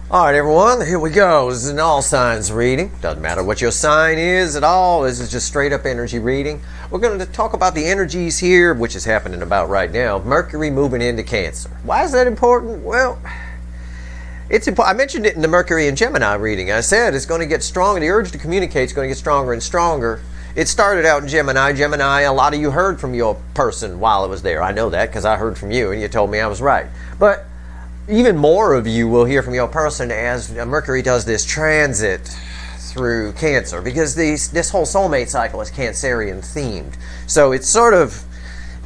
Alright everyone, here we go. This is an all signs reading. Doesn't matter what your sign is at all. This is just straight up energy reading. We're going to talk about the energies here, which is happening about right now. Mercury moving into Cancer. Why is that important? Well, it's important. I mentioned it in the Mercury and Gemini reading. I said it's going to get stronger. The urge to communicate is going to get stronger and stronger. It started out in Gemini. Gemini, a lot of you heard from your person while it was there. I know that because I heard from you and you told me I was right. But even more of you will hear from your person as Mercury does this transit through Cancer, because this whole soulmate cycle is Cancerian themed. So it's sort of,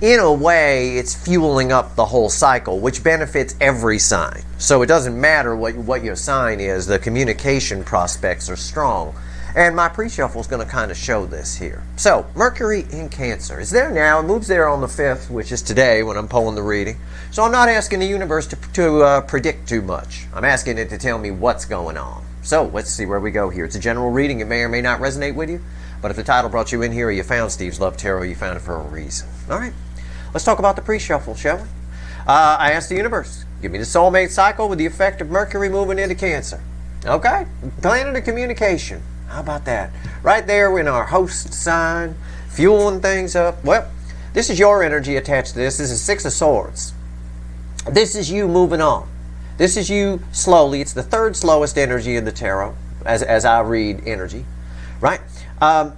in a way, it's fueling up the whole cycle, which benefits every sign. So it doesn't matter what your sign is, the communication prospects are strong. And my pre-shuffle is going to kind of show this here. So, Mercury in Cancer is there now. It moves there on the 5th, which is today when I'm pulling the reading. So I'm not asking the universe to predict too much. I'm asking it to tell me what's going on. So, let's see where we go here. It's a general reading. It may or may not resonate with you. But if the title brought you in here or you found Steve's Love Tarot, you found it for a reason. All right. Let's talk about the pre-shuffle, shall we? I asked the universe, give me the soulmate cycle with the effect of Mercury moving into Cancer. Okay. Planet of communication. How about that? Right there in our host sign, fueling things up. Well, this is your energy attached to this. This is 6 of Swords. This is you moving on. This is you slowly. It's the 3rd slowest energy in the tarot, as I read energy, right?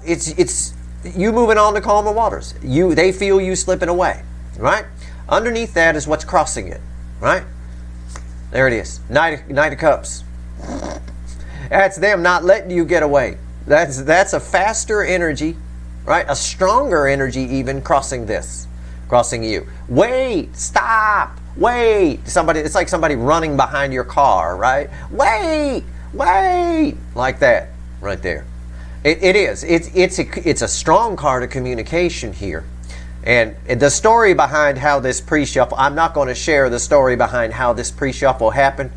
It's you moving on to calmer waters. They feel you slipping away, right? Underneath that is what's crossing it, right? There it is. Knight of Cups. That's them not letting you get away. That's a faster energy, right? A stronger energy even crossing you. Wait, stop, wait. It's like somebody running behind your car, right? Wait, like that, right there. It is. It's a strong card of communication here. And the story behind how this pre-shuffle, I'm not going to share the story behind how this pre-shuffle happened.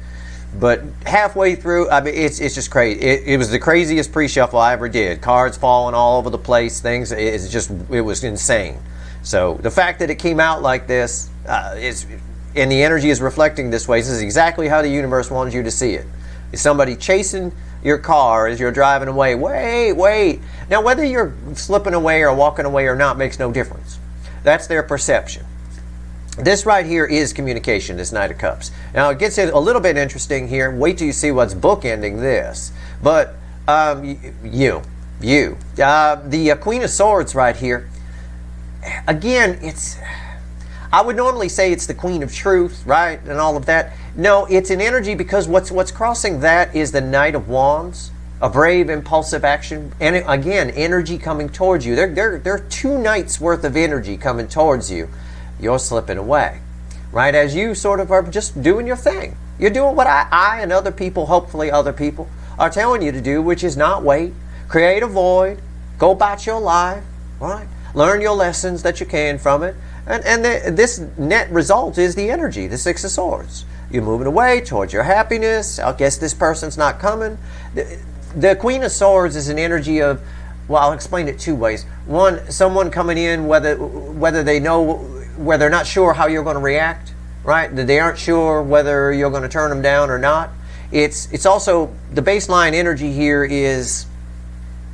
But halfway through, I mean, it's just crazy. It was the craziest pre-shuffle I ever did. Cards falling all over the place, things. It was insane. So the fact that it came out like this, and the energy is reflecting this way, this is exactly how the universe wants you to see it. Is somebody chasing your car as you're driving away? Wait. Now, whether you're slipping away or walking away or not makes no difference. That's their perception. This right here is communication, this Knight of Cups. Now, it gets a little bit interesting here. Wait till you see what's bookending this. But the Queen of Swords right here, again, I would normally say it's the Queen of Truth, right, and all of that. No, it's an energy because what's crossing that is the Knight of Wands, a brave, impulsive action, and again, energy coming towards you. There are 2 nights worth of energy coming towards you. You're slipping away, right? As you sort of are just doing your thing. You're doing what I and other people, hopefully other people, are telling you to do, which is not wait, create a void, go about your life, right? Learn your lessons that you can from it. And this net result is the energy, the 6 of Swords. You're moving away towards your happiness. I guess this person's not coming. The Queen of Swords is an energy of, well, I'll explain it 2 ways. One, someone coming in, whether they know, where they're not sure how you're going to react, right? They aren't sure whether you're going to turn them down or not. It's also, the baseline energy here is,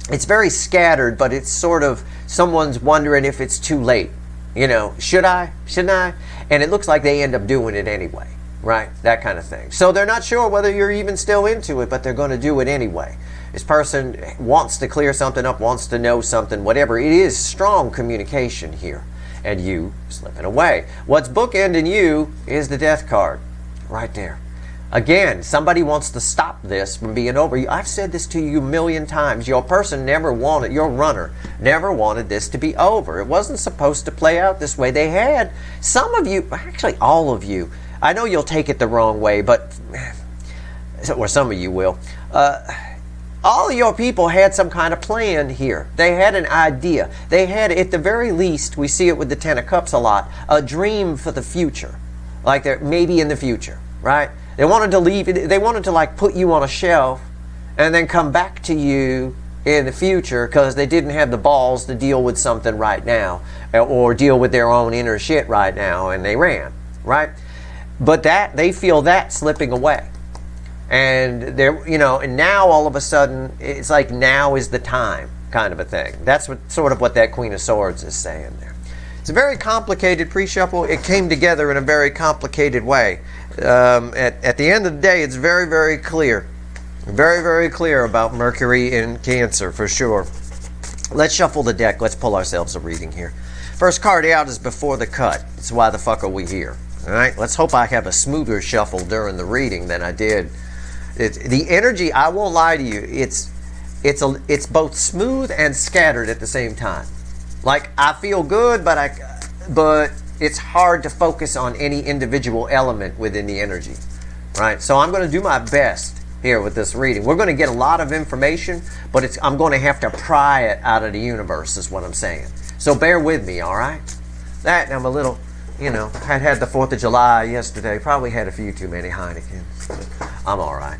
it's very scattered, but it's sort of, someone's wondering if it's too late. You know, should I? Shouldn't I? And it looks like they end up doing it anyway, right? That kind of thing. So they're not sure whether you're even still into it, but they're going to do it anyway. This person wants to clear something up, wants to know something, whatever. It is strong communication here. And you slipping away. What's bookending you is the Death card, right there. Again, somebody wants to stop this from being over. I've said this to you a million times. Your person never wanted, your runner never wanted this to be over. It wasn't supposed to play out this way. They had, some of you, actually all of you, I know you'll take it the wrong way, but, or some of you will, all of your people had some kind of plan here. They had an idea. They had, at the very least, we see it with the 10 of Cups a lot, a dream for the future. Like they're maybe in the future, right? They wanted to leave, they wanted to like put you on a shelf and then come back to you in the future because they didn't have the balls to deal with something right now or deal with their own inner shit right now, and they ran, right? But that, they feel that slipping away. And there, and now all of a sudden it's like now is the time kind of a thing. That's what that Queen of Swords is saying there. It's a very complicated pre-shuffle. It came together in a very complicated way. At the end of the day, it's very, very clear. Very, very clear about Mercury in Cancer, for sure. Let's shuffle the deck. Let's pull ourselves a reading here. First card out is Before the Cut. It's Why the Fuck Are We Here? All right, let's hope I have a smoother shuffle during the reading than I did. The energy, I won't lie to you, it's both smooth and scattered at the same time. Like, I feel good, but it's hard to focus on any individual element within the energy, right? So I'm going to do my best here with this reading. We're going to get a lot of information, but I'm going to have to pry it out of the universe is what I'm saying. So bear with me, all right? That, and I'm a little, had the 4th of July yesterday. Probably had a few too many Heinekens. But I'm all right.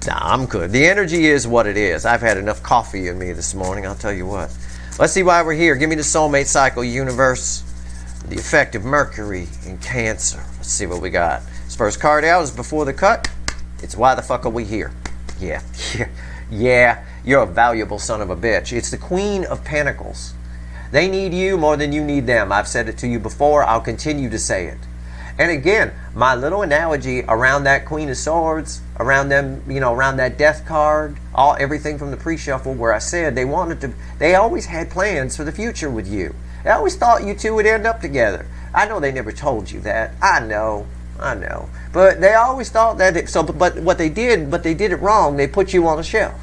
Nah, I'm good. The energy is what it is. I've had enough coffee in me this morning, I'll tell you what. Let's see why we're here. Give me the soulmate cycle universe. The effect of Mercury in Cancer. Let's see what we got. This first card out is Before the Cut. It's Why the Fuck Are We Here? Yeah, you're a valuable son of a bitch. It's the Queen of Pentacles. They need you more than you need them. I've said it to you before. I'll continue to say it. And again, my little analogy around that Queen of Swords, around them, around that Death card, everything from the pre-shuffle where I said they always had plans for the future with you. They always thought you two would end up together. I know they never told you that. I know. But they always thought that but what they did it wrong. They put you on a shelf.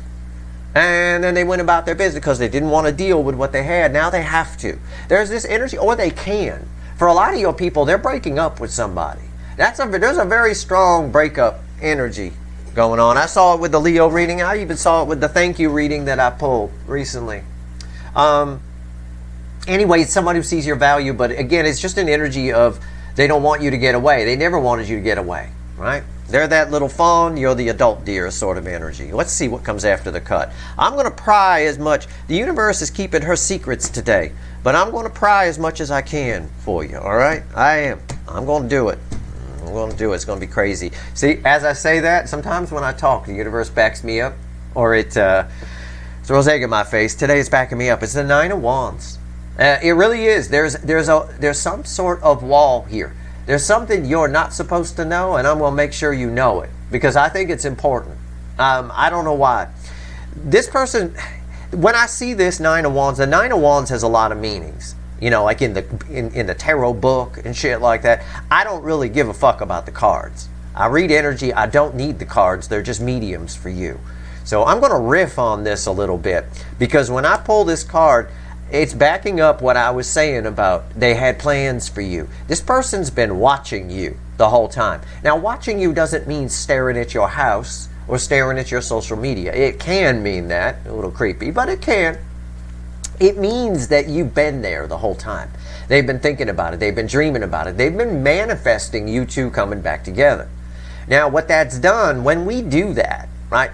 And then they went about their business because they didn't want to deal with what they had. Now they have to. There's this energy, or they can. For a lot of your people, they're breaking up with somebody. There's a very strong breakup energy going on. I saw it with the Leo reading. I even saw it with the thank you reading that I pulled recently. Anyway, it's someone who sees your value, but again, it's just an energy of they don't want you to get away. They never wanted you to get away, right? They're that little fawn, you're the adult deer sort of energy. Let's see what comes after the cut. I'm going to pry as much. The universe is keeping her secrets today, but I'm going to pry as much as I can for you, all right? I am. I'm going to do it. I'm going to do it. It's going to be crazy. See, as I say that, sometimes when I talk, the universe backs me up, or it throws egg in my face. Today it's backing me up. It's the 9 of Wands. It really is. There's some sort of wall here. There's something you're not supposed to know, and I'm going to make sure you know it because I think it's important. I don't know why. This person, when I see this 9 of Wands, the 9 of Wands has a lot of meanings. Like in the tarot book and shit like that. I don't really give a fuck about the cards. I read energy. I don't need the cards. They're just mediums for you. So I'm going to riff on this a little bit because when I pull this card, it's backing up what I was saying about they had plans for you. This person's been watching you the whole time. Now, watching you doesn't mean staring at your house or staring at your social media. It can mean that, a little creepy, but it can. It means that you've been there the whole time. They've been thinking about it. They've been dreaming about it. They've been manifesting you two coming back together. Now, what that's done, when we do that, right,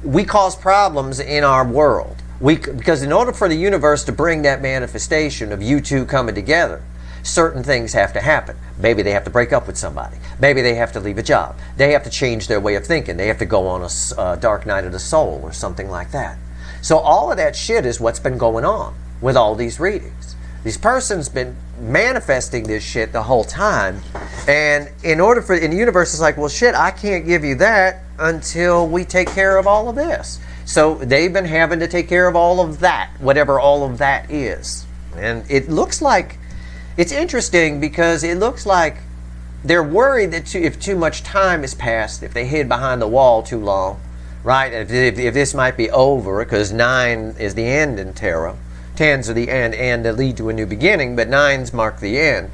we cause problems in our world. Because in order for the universe to bring that manifestation of you two coming together, certain things have to happen. Maybe they have to break up with somebody. Maybe they have to leave a job. They have to change their way of thinking. They have to go on a dark night of the soul or something like that. So all of that shit is what's been going on with all these readings. These person's been manifesting this shit the whole time. And in the universe is like, well, shit, I can't give you that until we take care of all of this. So they've been having to take care of all of that, whatever all of that is. And it looks like, it's interesting because it looks like they're worried that if too much time has passed, if they hid behind the wall too long, right? If this might be over, because 9 is the end in tarot. 10s are the end and they lead to a new beginning, but 9s mark the end.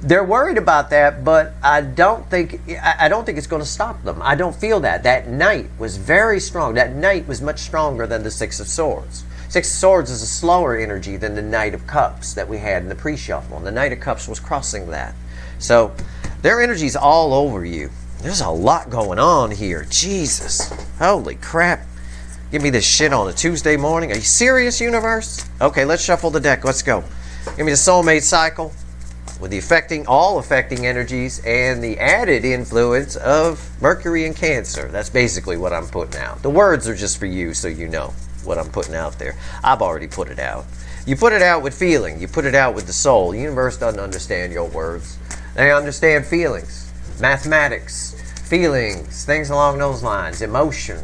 They're worried about that, but I don't think it's going to stop them. I don't feel that. That Knight was very strong. That Knight was much stronger than the 6 of Swords. 6 of Swords is a slower energy than the Knight of Cups that we had in the pre-shuffle. And the Knight of Cups was crossing that. So their energy's all over you. There's a lot going on here. Jesus. Holy crap. Give me this shit on a Tuesday morning. Are you serious, universe? Okay, let's shuffle the deck. Let's go. Give me the soulmate cycle. with the all affecting energies and the added influence of Mercury in Cancer. That's basically what I'm putting out. The words are just for you so you know what I'm putting out there. I've already put it out. You put it out with feeling. You put it out with the soul. The universe doesn't understand your words. They understand feelings, mathematics, feelings, things along those lines, emotion.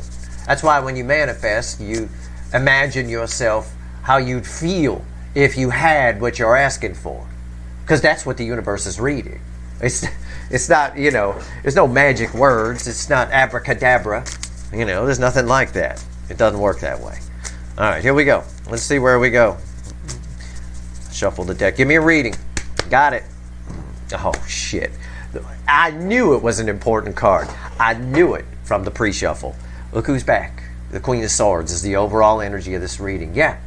That's why when you manifest, you imagine yourself how you'd feel if you had what you're asking for. Because that's what the universe is reading. It's not, there's no magic words. It's not abracadabra. There's nothing like that. It doesn't work that way. All right, here we go. Let's see where we go. Shuffle the deck. Give me a reading. Got it. Oh, shit. I knew it was an important card. I knew it from the pre-shuffle. Look who's back. The Queen of Swords is the overall energy of this reading. Yeah,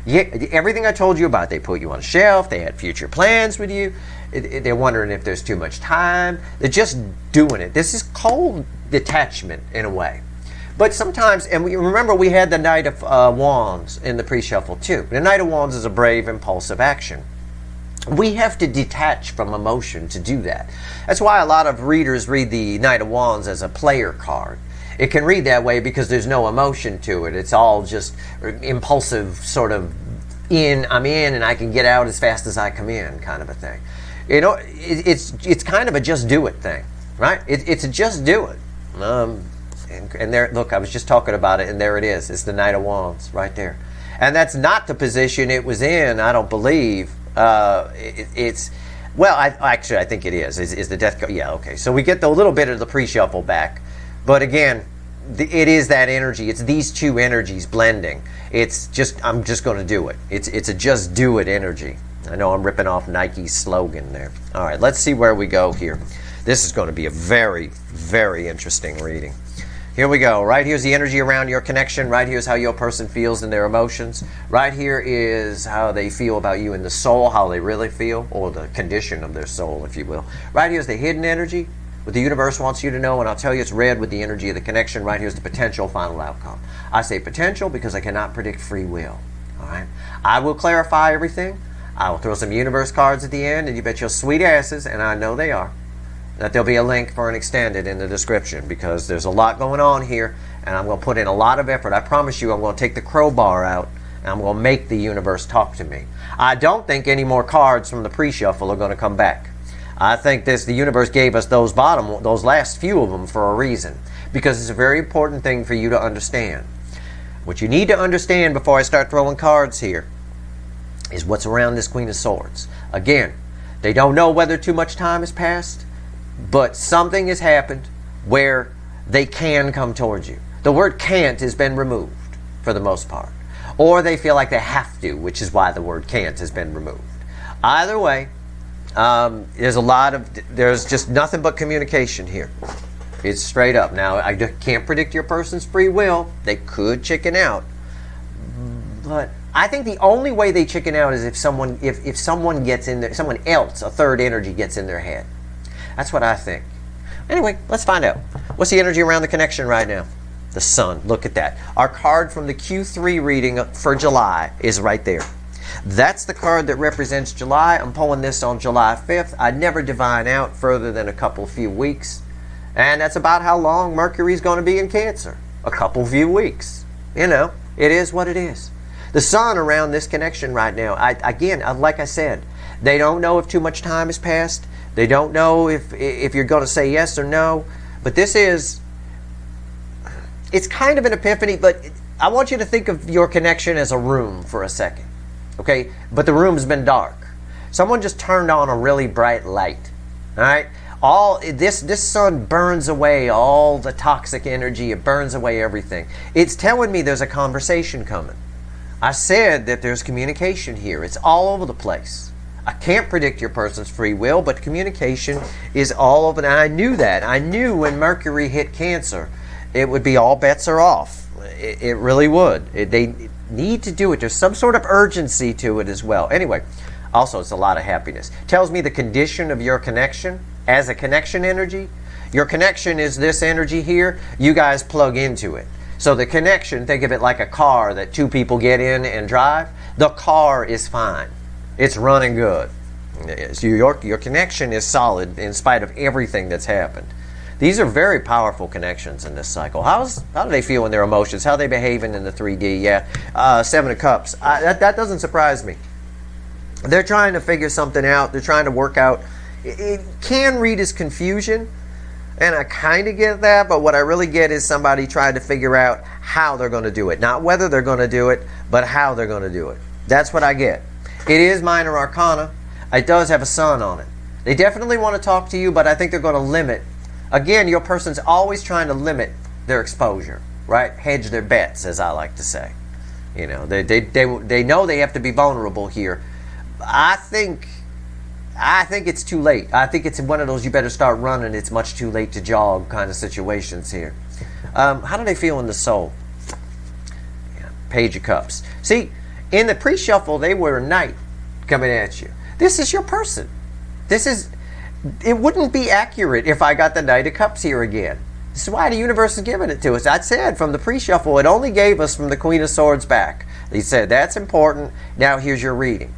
everything I told you about, they put you on a shelf, they had future plans with you, they're wondering if there's too much time, they're just doing it. This is cold detachment in a way. But sometimes, and remember we had the Knight of Wands in the pre-shuffle too. The Knight of Wands is a brave, impulsive action. We have to detach from emotion to do that. That's why a lot of readers read the Knight of Wands as a player card. It can read that way because there's no emotion to it. It's all just impulsive sort of I'm in and I can get out as fast as I come in kind of a thing. It's kind of a just do it thing, right? It's a just do it. And there, look, I was just talking about it and there it is. It's the Knight of Wands right there. And that's not the position it was in, I don't believe. I think it is. Is the death card? Yeah, okay. So we get a little bit of the pre-shuffle back. But again, it is that energy. It's these two energies blending. It's just, I'm just going to do it. It's a just do it energy. I know I'm ripping off Nike's slogan there. All right, let's see where we go here. This is going to be a very, very interesting reading. Here we go. Right here's the energy around your connection. Right here's how your person feels in their emotions. Right here is how they feel about you in the soul, how they really feel, or the condition of their soul, if you will. Right here's the hidden energy. What the universe wants you to know, and I'll tell you it's red with the energy of the connection. Right here's the potential final outcome. I say potential because I cannot predict free will. All right. I will clarify everything. I will throw some universe cards at the end, and you bet your sweet asses, and I know they are, that there'll be a link for an extended in the description because there's a lot going on here, and I'm going to put in a lot of effort. I promise you I'm going to take the crowbar out, and I'm going to make the universe talk to me. I don't think any more cards from the pre-shuffle are going to come back. I think the universe gave us those last few of them for a reason, because it's a very important thing for you to understand. What you need to understand before I start throwing cards here is what's around this Queen of Swords. Again, they don't know whether too much time has passed, but something has happened where they can come towards you. The word can't has been removed for the most part, or they feel like they have to, which is why the word can't has been removed. Either way, there's just nothing but communication here. It's straight up. Now, I can't predict your person's free will. They could chicken out. But I think the only way they chicken out is if someone gets in there, someone else, a third energy gets in their head. That's what I think. Anyway, let's find out. What's the energy around the connection right now? The Sun. Look at that. Our card from the Q3 reading for July is right there. That's the card that represents July. I'm pulling this on July 5th. I never divine out further than a few weeks. And that's about how long Mercury's going to be in Cancer. A few weeks. It is what it is. The Sun around this connection right now, like I said, they don't know if too much time has passed. They don't know if you're going to say yes or no. But it's kind of an epiphany, but I want you to think of your connection as a room for a second. Okay, but the room's been dark. Someone just turned on a really bright light. All right, this sun burns away all the toxic energy. It burns away everything. It's telling me there's a conversation coming. I said that there's communication here. It's all over the place. I can't predict your person's free will, but communication is all over. And I knew that. I knew when Mercury hit Cancer, it would be all bets are off. It really would. They need to do it. There's some sort of urgency to it as well. Anyway, also it's a lot of happiness. Tells me the condition of your connection as a connection energy. Your connection is this energy here. You guys plug into it. So the connection, think of it like a car that two people get in and drive. The car is fine. It's running good. So your connection is solid in spite of everything that's happened. These are very powerful connections in this cycle. How do they feel in their emotions? How are they behaving in the 3D? Yeah, Seven of Cups. That doesn't surprise me. They're trying to figure something out. They're trying to work out. It can read as confusion, and I kind of get that, but what I really get is somebody trying to figure out how they're going to do it. Not whether they're going to do it, but how they're going to do it. That's what I get. It is minor arcana. It does have a sun on it. They definitely want to talk to you, but I think they're going to limit. Again, your person's always trying to limit their exposure, right? Hedge their bets, as I like to say. You know, they know they have to be vulnerable here. I think it's too late. I think it's one of those you better start running, it's much too late to jog kind of situations here. How do they feel in the soul? Yeah, Page of Cups. See, in the pre-shuffle, they were a knight coming at you. This is your person. It wouldn't be accurate if I got the Knight of Cups here again. This is why the universe is giving it to us. I said from the pre-shuffle, it only gave us from the Queen of Swords back. They said, that's important. Now here's your reading.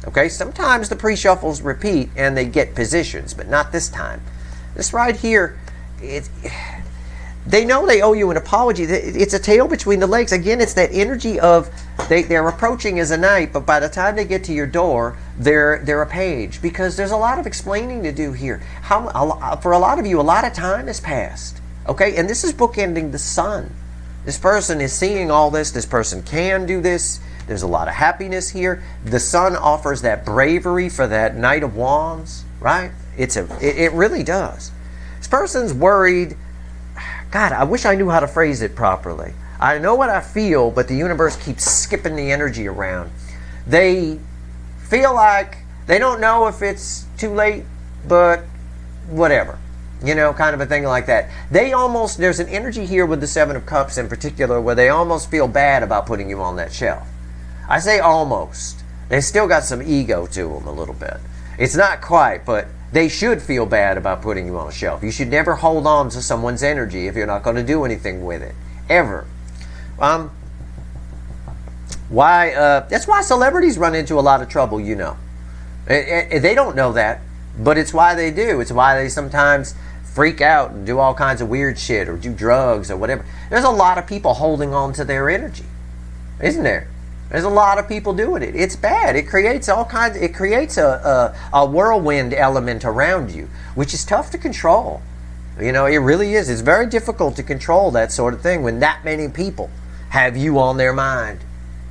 Okay, sometimes the pre-shuffles repeat and they get positions, but not this time. This right here, they know they owe you an apology. It's a tail between the legs. Again, it's that energy of they're approaching as a knight, but by the time they get to your door, they're a page, because there's a lot of explaining to do here. For a lot of you, a lot of time has passed. Okay, and this is bookending the sun. This person is seeing all this. This person can do this. There's a lot of happiness here. The sun offers that bravery for that Knight of Wands, right? It really does. This person's worried. God, I wish I knew how to phrase it properly. I know what I feel, but the universe keeps skipping the energy around. They feel like they don't know if it's too late, but whatever. You know, kind of a thing like that. There's an energy here with the Seven of Cups in particular where they almost feel bad about putting you on that shelf. I say almost. They still got some ego to them a little bit. It's not quite, but they should feel bad about putting you on a shelf. You should never hold on to someone's energy if you're not going to do anything with it. Ever. That's why celebrities run into a lot of trouble, you know. They don't know that, but it's why they do. It's why they sometimes freak out and do all kinds of weird shit or do drugs or whatever. There's a lot of people holding on to their energy, isn't there? There's a lot of people doing it. It's bad. It creates a whirlwind element around you, which is tough to control. You know, it really is. It's very difficult to control that sort of thing when that many people have you on their mind.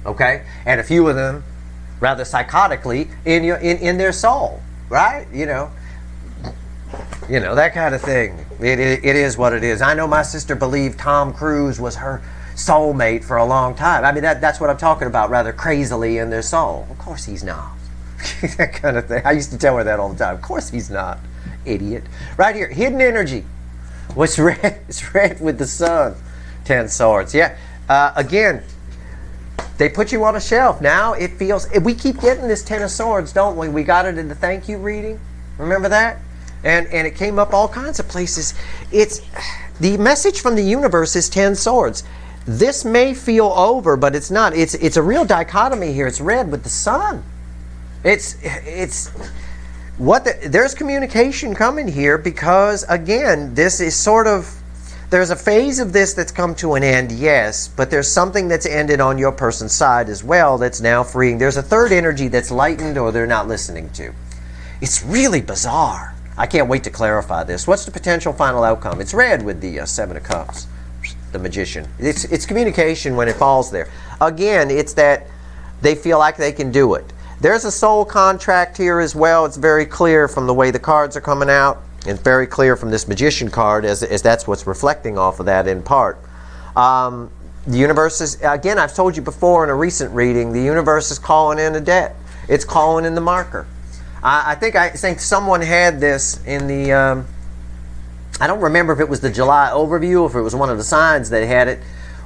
Okay? And a few of them, rather psychotically, in their soul. Right? You know, that kind of thing. It is what it is. I know my sister believed Tom Cruise was her soulmate for a long time. I mean, that's what I'm talking about, rather crazily in their soul. Of course he's not. That kind of thing. I used to tell her that all the time. Of course he's not. Idiot. Right here, hidden energy. What's red? It's red with the sun. 10 swords. Yeah. Again, they put you on a shelf. Now it feels... We keep getting this 10 of swords, don't we? We got it in the thank you reading. Remember that? And it came up all kinds of places. The message from the universe is 10 swords. This may feel over, but it's not. It's a real dichotomy here. It's red with the sun. There's communication coming here because, again, this is sort of... There's a phase of this that's come to an end, yes, but there's something that's ended on your person's side as well that's now freeing. There's a third energy that's lightened or they're not listening to. It's really bizarre. I can't wait to clarify this. What's the potential final outcome? It's red with the Seven of Cups, the Magician. It's communication when it falls there. Again, it's that they feel like they can do it. There's a soul contract here as well. It's very clear from the way the cards are coming out. It's very clear from this Magician card as that's what's reflecting off of that in part. The universe is, again, I've told you before in a recent reading, the universe is calling in a debt. It's calling in the marker. I think someone had this in the, I don't remember if it was the July overview or if it was one of the signs that had it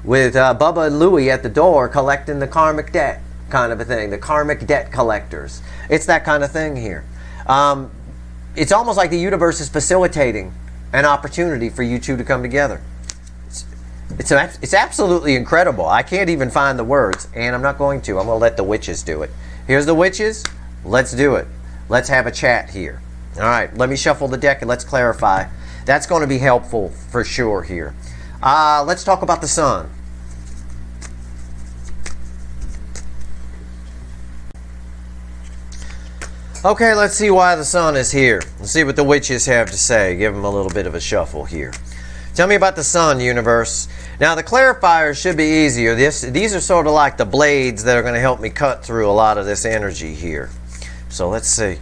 with Bubba and Louie at the door collecting the karmic debt kind of a thing, the karmic debt collectors. It's that kind of thing here. It's almost like the universe is facilitating an opportunity for you two to come together. It's absolutely incredible. I can't even find the words, and I'm not going to. I'm going to let the witches do it. Here's the witches. Let's do it. Let's have a chat here. All right, let me shuffle the deck and let's clarify. That's going to be helpful for sure here. Let's talk about the sun. Okay, let's see why the sun is here. Let's see what the witches have to say. Give them a little bit of a shuffle here. Tell me about the sun, universe. Now, the clarifiers should be easier. These are sort of like the blades that are going to help me cut through a lot of this energy here. So let's see.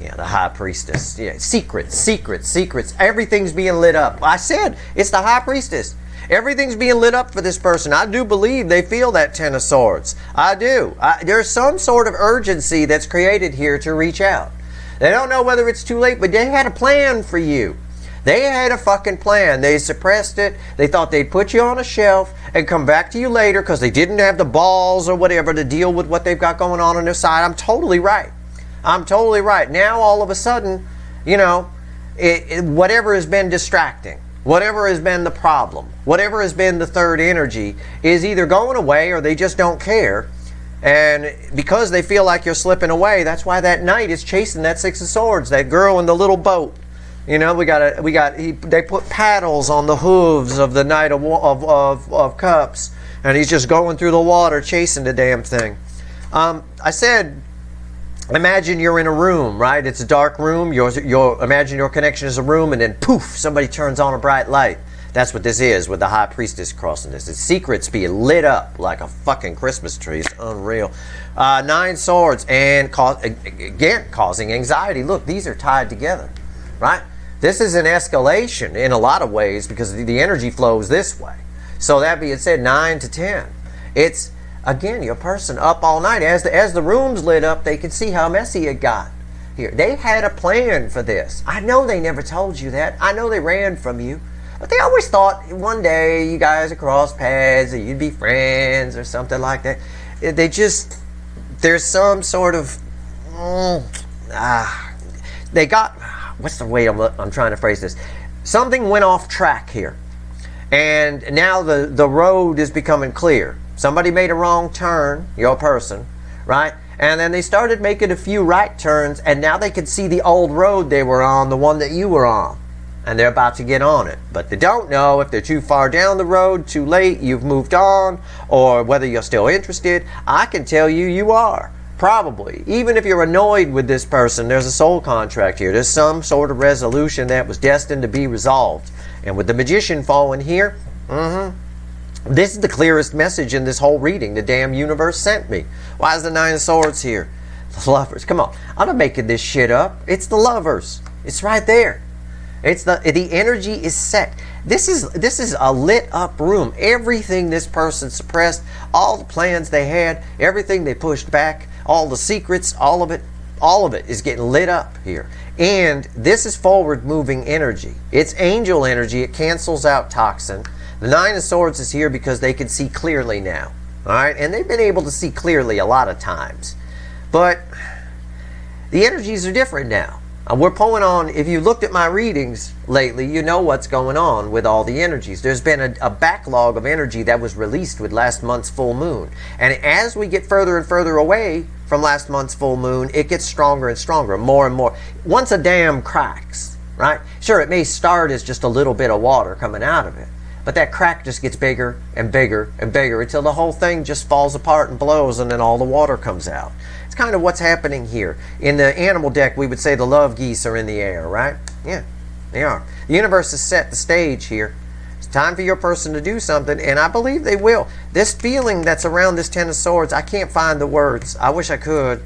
Yeah, the high priestess. Yeah, secrets, secrets, secrets. Everything's being lit up. I said, it's the high priestess. Everything's being lit up for this person. I do believe they feel that Ten of Swords. I do. There's some sort of urgency that's created here to reach out. They don't know whether it's too late, but they had a plan for you. They had a fucking plan. They suppressed it. They thought they'd put you on a shelf and come back to you later because they didn't have the balls or whatever to deal with what they've got going on their side. I'm totally right. I'm totally right. Now, all of a sudden, you know, whatever has been distracting, whatever has been the problem, whatever has been the third energy is either going away or they just don't care. And because they feel like you're slipping away, that's why that knight is chasing that Six of Swords, that girl in the little boat. You know, they put paddles on the hooves of the Knight of Cups, and he's just going through the water chasing the damn thing. I said, imagine you're in a room, right? It's a dark room. Imagine your connection is a room, and then poof, somebody turns on a bright light. That's what this is with the High Priestess crossing this. It's secrets being lit up like a fucking Christmas tree. It's unreal. Nine Swords, and again, causing anxiety. Look, these are tied together, right? This is an escalation in a lot of ways because the energy flows this way. So that being said, 9 to 10. It's, again, your person up all night. As the room's lit up, they can see how messy it got here. They had a plan for this. I know they never told you that. I know they ran from you. But they always thought one day you guys would cross paths or you'd be friends or something like that. There's some sort of, they got, what's the way I'm trying to phrase this? Something went off track here. And now the road is becoming clear. Somebody made a wrong turn, your person, right? And then they started making a few right turns, and now they can see the old road they were on, the one that you were on. And they're about to get on it. But they don't know if they're too far down the road, too late, you've moved on, or whether you're still interested. I can tell you, you are. Probably. Even if you're annoyed with this person, there's a soul contract here. There's some sort of resolution that was destined to be resolved. And with the Magician falling here, this is the clearest message in this whole reading the damn universe sent me. Why is the Nine of Swords here? The Lovers. Come on. I'm not making this shit up. It's the Lovers. It's right there. It's the energy is set. This is a lit up room. Everything this person suppressed, all the plans they had, everything they pushed back, all the secrets, all of it is getting lit up here. And this is forward moving energy. It's angel energy. It cancels out toxin. The Nine of Swords is here because they can see clearly now. All right, and they've been able to see clearly a lot of times, but the energies are different now. We're pulling on, if you looked at my readings lately, you know what's going on with all the energies. There's been a backlog of energy that was released with last month's full moon. And as we get further and further away from last month's full moon, it gets stronger and stronger, more and more. Once a dam cracks, right? Sure, it may start as just a little bit of water coming out of it, but that crack just gets bigger and bigger and bigger until the whole thing just falls apart and blows, and then all the water comes out. It's kind of what's happening here. In the animal deck, we would say the love geese are in the air, right? Yeah, they are. The universe has set the stage here. It's time for your person to do something, and I believe they will. This feeling that's around this Ten of Swords, I can't find the words. I wish I could.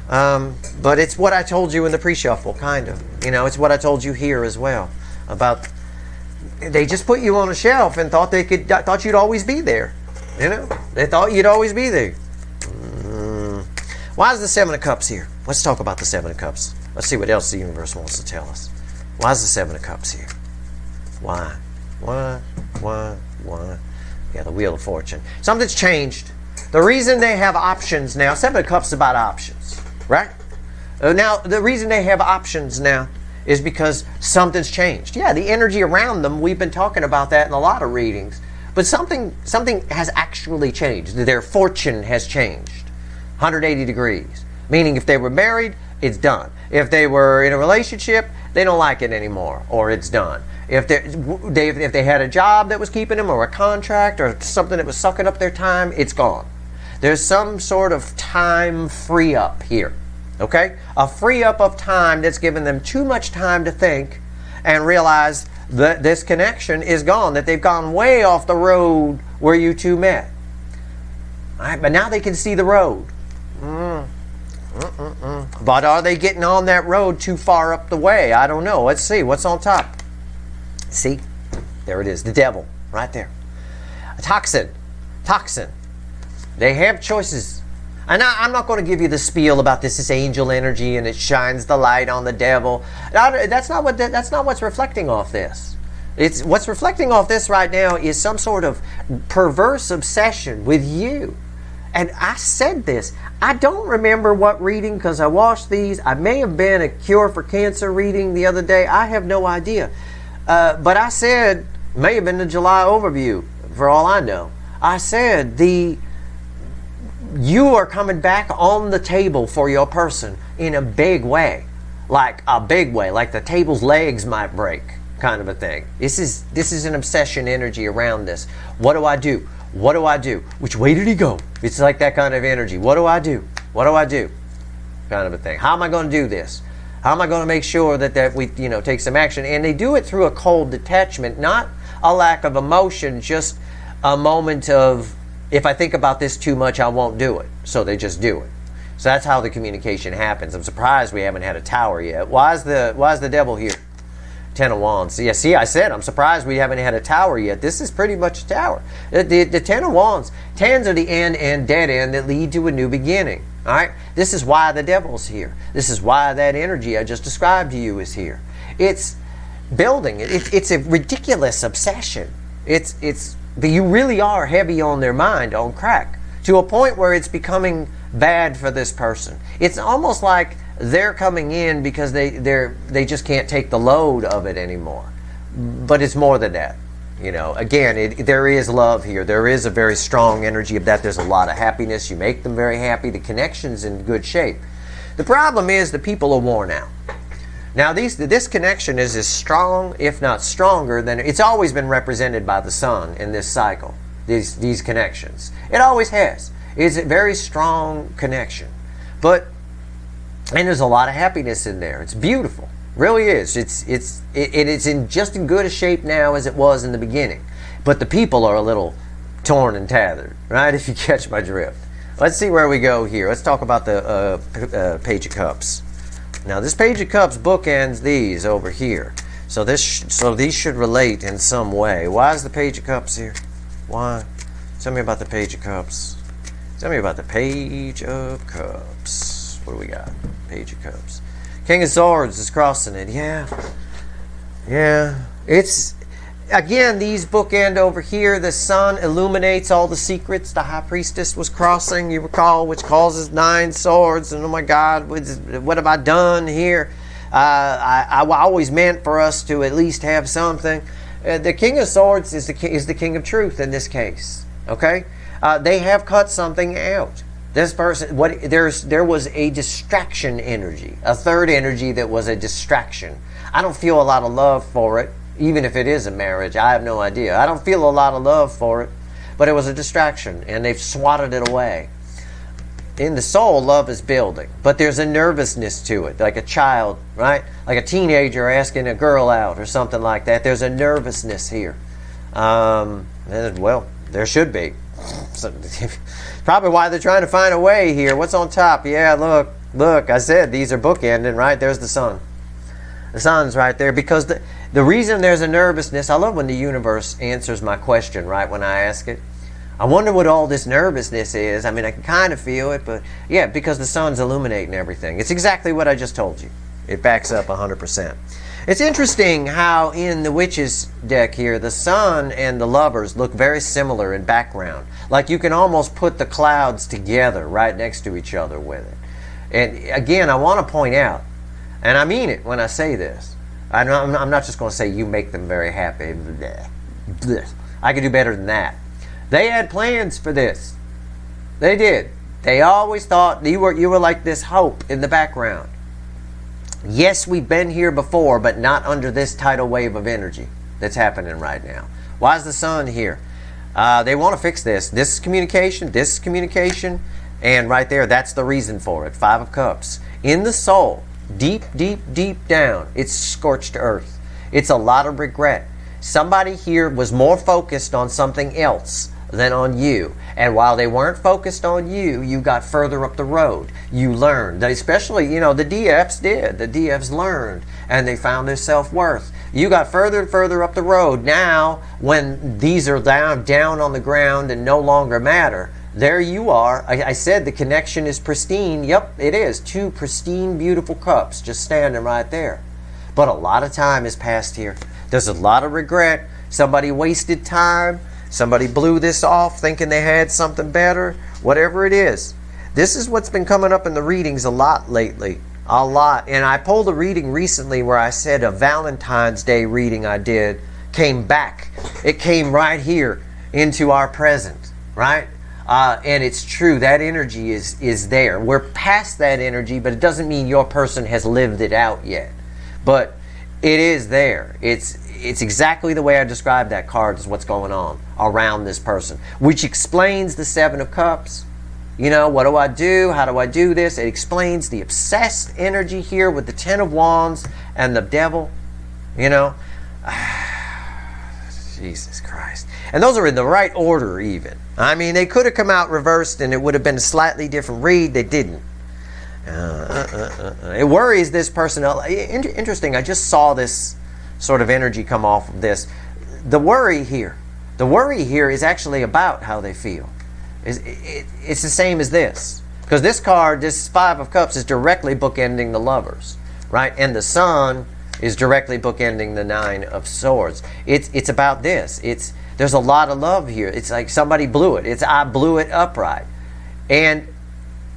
But it's what I told you in the pre-shuffle, kind of. You know, it's what I told you here as well. About, they just put you on a shelf and thought you'd always be there. You know, they thought you'd always be there. Why is the Seven of Cups here? Let's talk about the Seven of Cups. Let's see what else the universe wants to tell us. Why is the Seven of Cups here? Why? Yeah, the Wheel of Fortune. Something's changed. The reason they have options now, Seven of Cups is about options, right? Now, the reason they have options now is because something's changed. Yeah, the energy around them, we've been talking about that in a lot of readings, but something has actually changed. Their fortune has changed. 180 degrees. Meaning if they were married, it's done. If they were in a relationship, they don't like it anymore, or it's done. If they had a job that was keeping them, or a contract, or something that was sucking up their time, it's gone. There's some sort of time free up here, okay? A free up of time that's given them too much time to think and realize that this connection is gone, that they've gone way off the road where you two met. All right, but now they can see the road. But are they getting on that road too far up the way? I don't know. Let's see. What's on top? See? There it is. The devil. Right there. A toxin. Toxin. They have choices. And I'm not going to give you the spiel about this is angel energy and it shines the light on the devil. That's not what's reflecting off this. It's what's reflecting off this right now is some sort of perverse obsession with you. And I said this. I don't remember what reading because I watched these. I may have been a cure for cancer reading the other day. I have no idea. But I said, may have been the July overview for all I know. I said you are coming back on the table for your person in a big way. Like a big way. Like the table's legs might break kind of a thing. This is an obsession energy around this. What do I do? What do I do? Which way did he go? It's like that kind of energy. What do I do? What do I do? Kind of a thing. How am I going to do this? How am I going to make sure that we take some action? And they do it through a cold detachment, not a lack of emotion, just a moment of, if I think about this too much, I won't do it. So they just do it. So that's how the communication happens. I'm surprised we haven't had a tower yet. Why is the devil here? Ten of Wands. Yeah, see, I said I'm surprised we haven't had a tower yet. This is pretty much a tower. The Ten of Wands. Tens are the end and dead end that lead to a new beginning. All right? This is why the devil's here. This is why that energy I just described to you is here. It's building. It's a ridiculous obsession. You really are heavy on their mind, on crack, to a point where it's becoming bad for this person. It's almost like they're coming in because they just can't take the load of it anymore. But it's more than that. Again, there is love here. There is a very strong energy of that. There's a lot of happiness. You make them very happy. The connection's in good shape. The problem is the people are worn out. Now, this connection is as strong, if not stronger, than it's always been represented by the sun in this cycle. These connections. It always has. It's a very strong connection. And there's a lot of happiness in there. It's beautiful. Really is. It's in just as good a shape now as it was in the beginning. But the people are a little torn and tethered, right? If you catch my drift. Let's see where we go here. Let's talk about the Page of Cups. Now, this Page of Cups bookends these over here. So these should relate in some way. Why is the Page of Cups here? Why? Tell me about the Page of Cups. Tell me about the Page of Cups. What do we got? Page of Cups. King of Swords is crossing it. Yeah. It's, again, these bookend over here. The sun illuminates all the secrets. The High Priestess was crossing, you recall, which causes 9 swords. And oh my God, what have I done here? I always meant for us to at least have something. The King of Swords is the King of Truth in this case. Okay? They have cut something out. This person, there was a distraction energy, a third energy that was a distraction. I don't feel a lot of love for it, even if it is a marriage. I have no idea. I don't feel a lot of love for it, but it was a distraction, and they've swatted it away. In the soul, love is building, but there's a nervousness to it, like a child, right? Like a teenager asking a girl out or something like that. There's a nervousness here. Well, there should be. Probably why they're trying to find a way here. What's on top? Yeah, look, I said these are bookending, right? There's the sun. The sun's right there because the reason there's a nervousness, I love when the universe answers my question, right, when I ask it. I wonder what all this nervousness is. I mean, I can kind of feel it, but yeah, because the sun's illuminating everything. It's exactly what I just told you. It backs up 100%. It's interesting how in the Witches deck here, the sun and the lovers look very similar in background. Like you can almost put the clouds together right next to each other with it. And again, I want to point out, and I mean it when I say this, I'm not just going to say you make them very happy. I could do better than that. They had plans for this. They did. They always thought you were like this hope in the background. Yes, we've been here before, but not under this tidal wave of energy that's happening right now. Why is the sun here? They want to fix this. This is communication, and right there, that's the reason for it. Five of Cups. In the soul, deep, deep, deep down, it's scorched earth. It's a lot of regret. Somebody here was more focused on something else than on you. And while they weren't focused on you, you got further up the road. You learned. Especially, you know, the DFs did. The DFs learned and they found their self-worth. You got further and further up the road. Now, when these are down on the ground and no longer matter, there you are. I said the connection is pristine. Yep, it is. Two pristine, beautiful cups just standing right there. But a lot of time has passed here. There's a lot of regret. Somebody wasted time. Somebody blew this off thinking they had something better. Whatever it is. This is what's been coming up in the readings a lot lately. A lot. And I pulled a reading recently where I said a Valentine's Day reading I did came back. It came right here into our present. Right? And it's true. That energy is there. We're past that energy, but it doesn't mean your person has lived it out yet. But it is there. It's exactly the way I described that card is what's going on around this person, which explains the Seven of Cups. You know, what do I do? How do I do this? It explains the obsessed energy here with the Ten of Wands and the Devil. You know, Jesus Christ. And those are in the right order even. I mean, they could have come out reversed and it would have been a slightly different read. They didn't. It worries this person. Interesting, I just saw this sort of energy come off of this. The worry here is actually about how they feel. It's the same as this. Because this card, this Five of Cups, is directly bookending the Lovers. Right? And the Sun is directly bookending the Nine of Swords. It's about this. There's a lot of love here. It's like somebody blew it. I blew it upright. And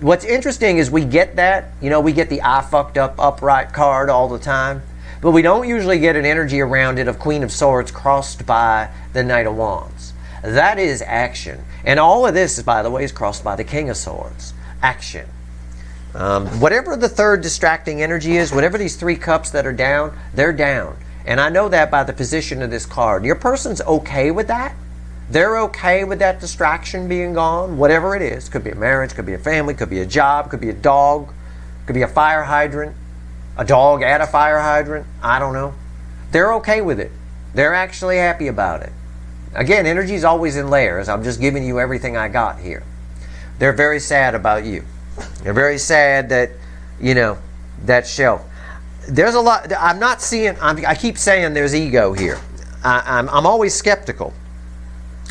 what's interesting is we get that. You know, we get the I fucked up upright card all the time. But we don't usually get an energy around it of Queen of Swords crossed by the Knight of Wands. That is action. And all of this, by the way, is crossed by the King of Swords. Action. Whatever the third distracting energy is, whatever these three cups that are down, they're down. And I know that by the position of this card. Your person's okay with that. They're okay with that distraction being gone, whatever it is. Could be a marriage, could be a family, could be a job, could be a dog, could be a fire hydrant, a dog at a fire hydrant. I don't know. They're okay with it. They're actually happy about it. Again, energy is always in layers. I'm just giving you everything I got here. They're very sad about you. They're very sad that, you know, that shelf. There's a lot. I'm not seeing. I keep saying there's ego here. I'm always skeptical.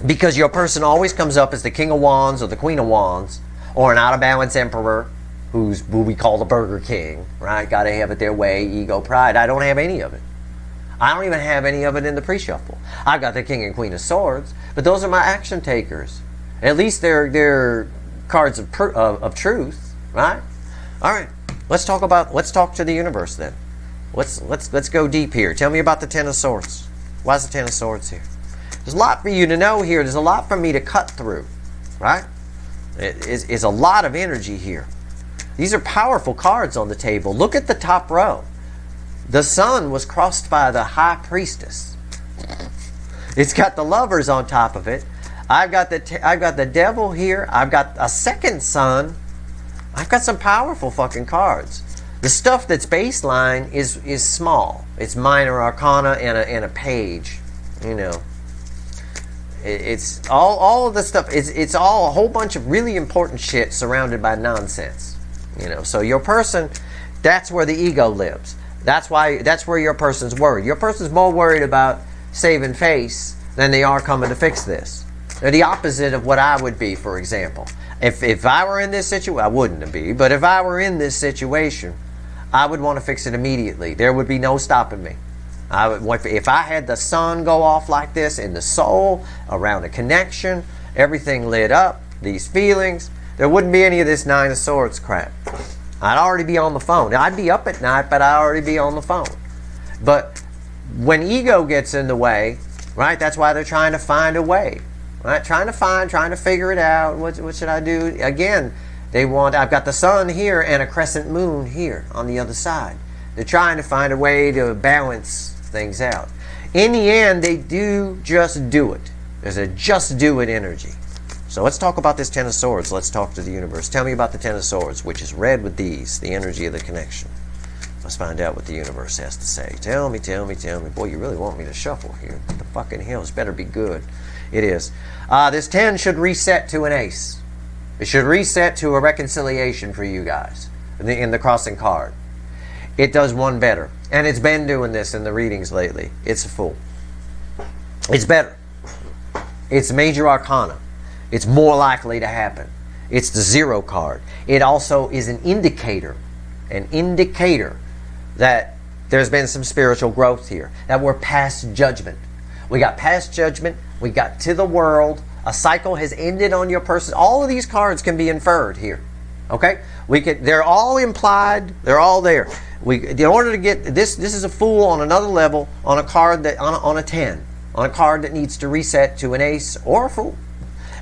Because your person always comes up as the King of Wands or the Queen of Wands or an out-of-balance emperor who we call the Burger King, right? Got to have it their way, ego, pride. I don't have any of it. I don't even have any of it in the pre-shuffle. I've got the King and Queen of Swords, but those are my action takers. At least they're cards of truth, right? All right, let's talk to the universe then. Let's go deep here. Tell me about the Ten of Swords. Why is the Ten of Swords here? There's a lot for you to know here. There's a lot for me to cut through, right? It's a lot of energy here. These are powerful cards on the table. Look at the top row. The Sun was crossed by the High Priestess. It's got the Lovers on top of it. I've got the Devil here. I've got a second Sun. I've got some powerful fucking cards. The stuff that's baseline is small. It's minor arcana and a page, you know. It's all of the stuff. It's all a whole bunch of really important shit surrounded by nonsense. You know, so your person, that's where the ego lives. That's where your person's worried. Your person's more worried about saving face than they are coming to fix this. They're the opposite of what I would be, for example. If I were in this situation, I wouldn't be, but if I were in this situation, I would want to fix it immediately. There would be no stopping me. If I had the Sun go off like this in the soul, around a connection, everything lit up, these feelings, there wouldn't be any of this Nine of Swords crap. I'd already be on the phone. I'd be up at night, but I'd already be on the phone. But when ego gets in the way, right, that's why they're trying to find a way. Right? Trying to figure it out. What should I do? Again, I've got the Sun here and a crescent moon here on the other side. They're trying to find a way to balance things out. In the end, they do just do it. There's a just do it energy. So let's talk about this Ten of Swords. Let's talk to the universe. Tell me about the Ten of Swords, which is red with these, the energy of the connection. Let's find out what the universe has to say. Tell me, tell me, tell me. Boy, you really want me to shuffle here. What the fucking hell? This better be good. It is. This 10 should reset to an ace. It should reset to a reconciliation for you guys in the crossing card. It does one better. And it's been doing this in the readings lately. It's a Fool. It's better. It's major arcana. It's more likely to happen. It's the 0 card. It also is an indicator that there's been some spiritual growth here, that we're past judgment. We got past judgment. We got to the world. A cycle has ended on your person. All of these cards can be inferred here. Okay? They're all implied. They're all there. In order to get this is a Fool on another level, on a card that on a 10, on a card that needs to reset to an ace or a Fool.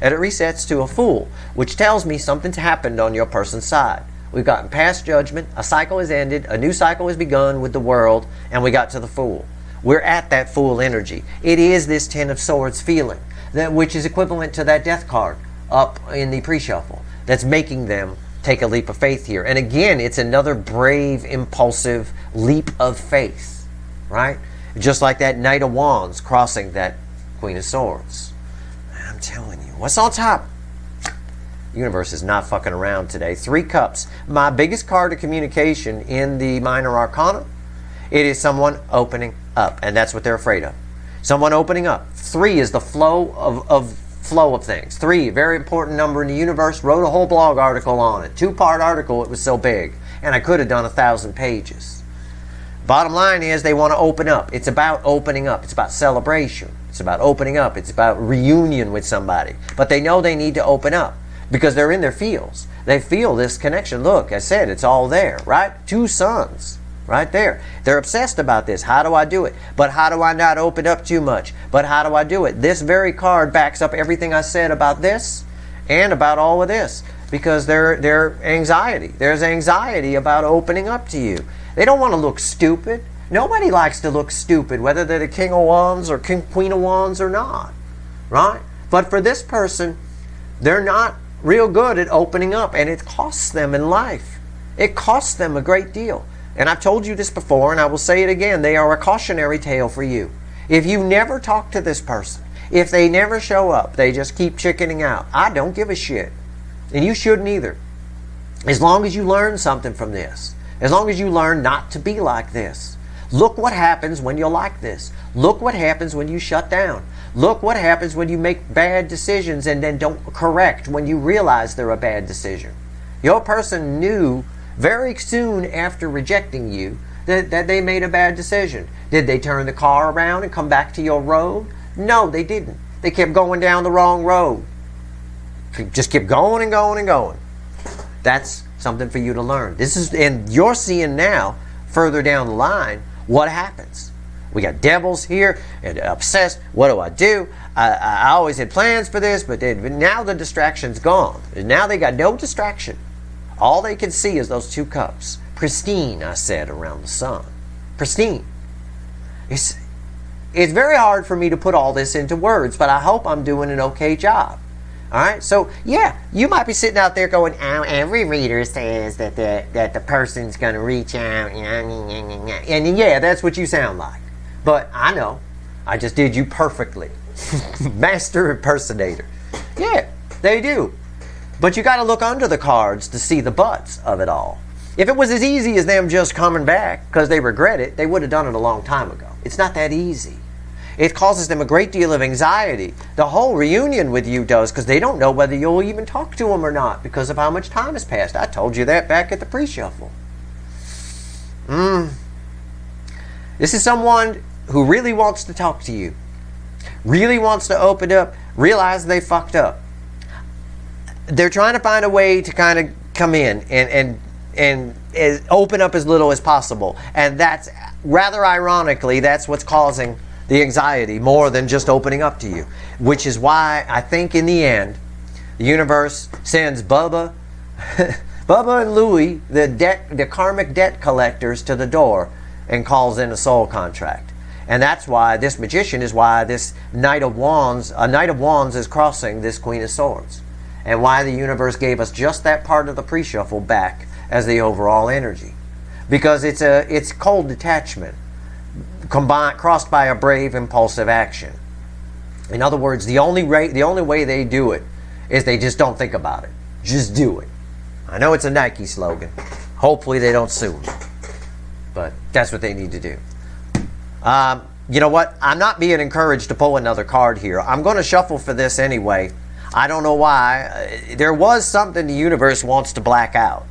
And it resets to a Fool, which tells me something's happened on your person's side. We've gotten past judgment, a cycle has ended, a new cycle has begun with the world, and we got to the Fool. We're at that Fool energy. It is this Ten of Swords feeling, which is equivalent to that Death card up in the pre-shuffle, that's making them take a leap of faith here. And again, it's another brave, impulsive leap of faith, right? Just like that Knight of Wands crossing that Queen of Swords. I'm telling you, what's on top? The universe is not fucking around today. 3 Cups. My biggest card of communication in the minor arcana, it is someone opening up, and that's what they're afraid of. Someone opening up. 3 is the flow of things. 3, very important number in the universe. Wrote a whole blog article on it. 2-part article. It was so big, and I could have done 1,000 pages. Bottom line is they want to open up. It's about opening up. It's about celebration. It's about opening up. It's about reunion with somebody. But they know they need to open up because they're in their feels. They feel this connection. Look, I said it's all there, right? 2 suns right there. They're obsessed about this. How do I do it? But how do I not open up too much? But how do I do it? This very card backs up everything I said about this and about all of this, because there's anxiety about opening up to you. They don't want to look stupid. Nobody likes to look stupid, whether they're the King of Wands or Queen of Wands or not, right? But for this person, they're not real good at opening up, and it costs them in life. It costs them a great deal. And I've told you this before, and I will say it again. They are a cautionary tale for you. If you never talk to this person, if they never show up, they just keep chickening out, I don't give a shit. And you shouldn't either. As long as you learn something from this. As long as you learn not to be like this. Look what happens when you're like this. Look what happens when you shut down. Look what happens when you make bad decisions and then don't correct when you realize they're a bad decision. Your person knew very soon after rejecting you that they made a bad decision. Did they turn the car around and come back to your road? No, they didn't. They kept going down the wrong road. Just kept going and going and going. That's something for you to learn. And you're seeing now, further down the line, what happens. We got devils here and obsessed. What do I do? I always had plans for this, but now the distraction's gone. Now they got no distraction. All they can see is those 2 cups. Pristine, I said, around the sun. Pristine. It's very hard for me to put all this into words, but I hope I'm doing an okay job. All right, so yeah, you might be sitting out there going, "Oh, every reader says that the person's going to reach out," and yeah, that's what you sound like. But I know, I just did you perfectly, master impersonator. Yeah, they do. But you got to look under the cards to see the buts of it all. If it was as easy as them just coming back because they regret it, they would have done it a long time ago. It's not that easy. It causes them a great deal of anxiety. The whole reunion with you does, because they don't know whether you'll even talk to them or not because of how much time has passed. I told you that back at the pre-shuffle. This is someone who really wants to talk to you, really wants to open up, realize they fucked up. They're trying to find a way to kind of come in and open up as little as possible. And that's, rather ironically, that's what's causing the anxiety more than just opening up to you. Which is why I think in the end, the universe sends Bubba Bubba and Louie, the karmic debt collectors, to the door and calls in a soul contract. And that's why this magician is why this Knight of Wands, a Knight of Wands is crossing this Queen of Swords. And why the universe gave us just that part of the pre-shuffle back as the overall energy. Because it's cold detachment crossed by a brave, impulsive action. In other words, the only way they do it is they just don't think about it. Just do it. I know it's a Nike slogan. Hopefully they don't sue me. But that's what they need to do. You know what? I'm not being encouraged to pull another card here. I'm going to shuffle for this anyway. I don't know why. There was something the universe wants to black out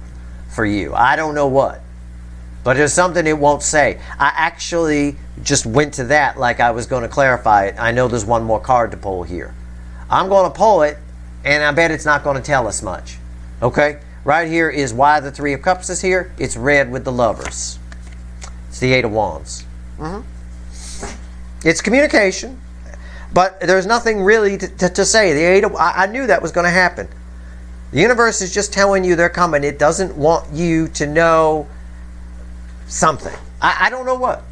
for you. I don't know what. But there's something it won't say. I actually just went to that like I was going to clarify it. I know there's one more card to pull here. I'm going to pull it, and I bet it's not going to tell us much. Okay? Right here is why the Three of Cups is here. It's red with the Lovers. It's the Eight of Wands. It's communication, but there's nothing really to say. I knew that was going to happen. The universe is just telling you they're coming. It doesn't want you to know something. I don't know what.